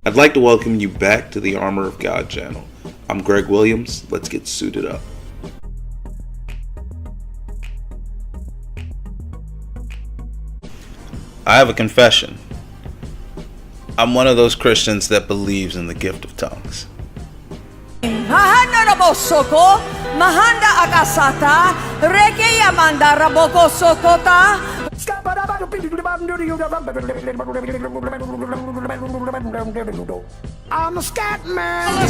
I'd like to welcome you back to the Armor of God channel. I'm Greg Williams. Let's get suited up. I have a confession. I'm one of those Christians that believes in the gift of tongues. Mahanda rabosoko, mahanda akasata, reke yamanda raboko sokota. I'm a scat man.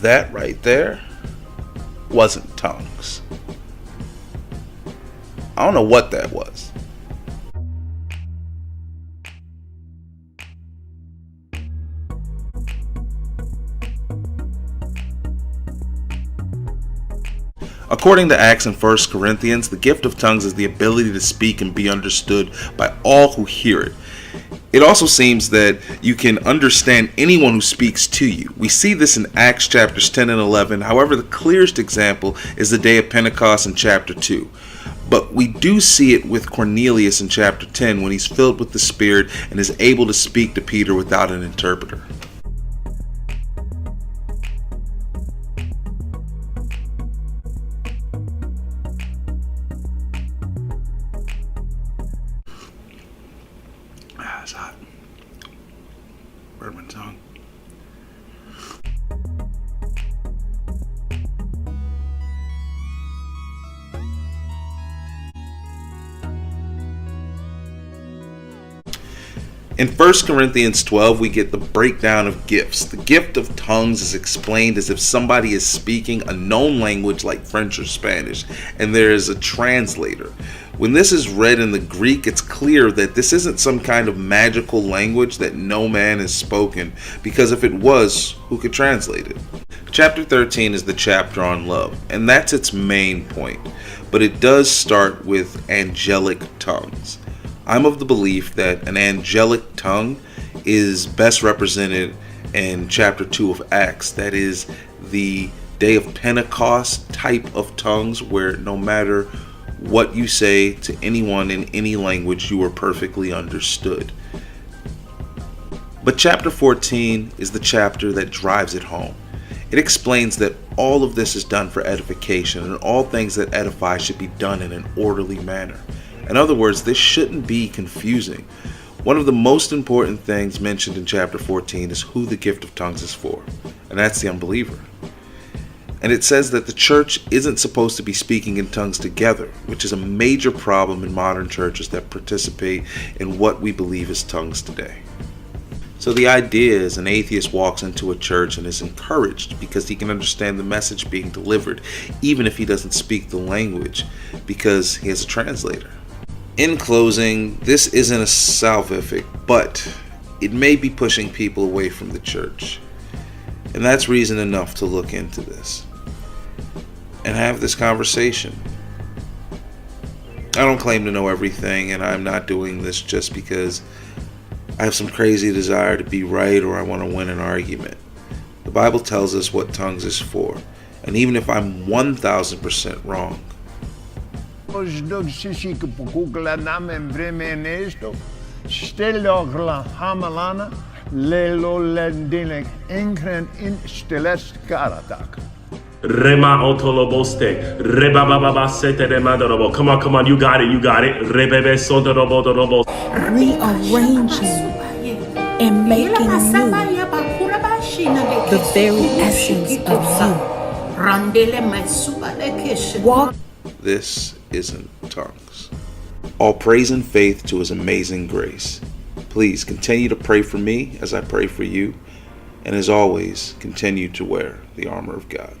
That right there wasn't tongues. I don't know what that was. According to Acts and 1 Corinthians, the gift of tongues is the ability to speak and be understood by all who hear it. It also seems that you can understand anyone who speaks to you. We see this in Acts chapters 10 and 11. However, the clearest example is the day of Pentecost in chapter 2. But we do see it with Cornelius in chapter 10 when he's filled with the Spirit and is able to speak to Peter without an interpreter. It's hot. Burned my tongue. In 1 Corinthians 12, we get the breakdown of gifts. The gift of tongues is explained as if somebody is speaking a known language like French or Spanish, and there is a translator. When this is read in the Greek, it's clear that this isn't some kind of magical language that no man has spoken, because if it was, who could translate it? Chapter 13 is the chapter on love, and that's its main point, but it does start with angelic tongues. I'm of the belief that an angelic tongue is best represented in chapter 2 of Acts. That is the day of Pentecost type of tongues where no matter what you say to anyone in any language, you are perfectly understood. But chapter 14 is the chapter that drives it home. It explains that all of this is done for edification, and all things that edify should be done in an orderly manner. In other words, this shouldn't be confusing. One of the most important things mentioned in chapter 14 is who the gift of tongues is for, and that's the unbeliever. And it says that the church isn't supposed to be speaking in tongues together, which is a major problem in modern churches that participate in what we believe is tongues today. So the idea is an atheist walks into a church and is encouraged because he can understand the message being delivered, even if he doesn't speak the language, because he has a translator. In closing, this isn't a salvific, but it may be pushing people away from the church. And that's reason enough to look into this and have this conversation. I don't claim to know everything, and I'm not doing this just because I have some crazy desire to be right or I want to win an argument. The Bible tells us what tongues is for, and even if I'm 1000% wrong, Rema otoloboste, rebababa sete remadorobo. Come on, you got it. Rebebe sodorobo. Rearranging and making new the very essence of you. Walk. this isn't tongues. All praise and faith to His amazing grace. Please continue to pray for me as I pray for you, and as always, continue to wear the armor of God.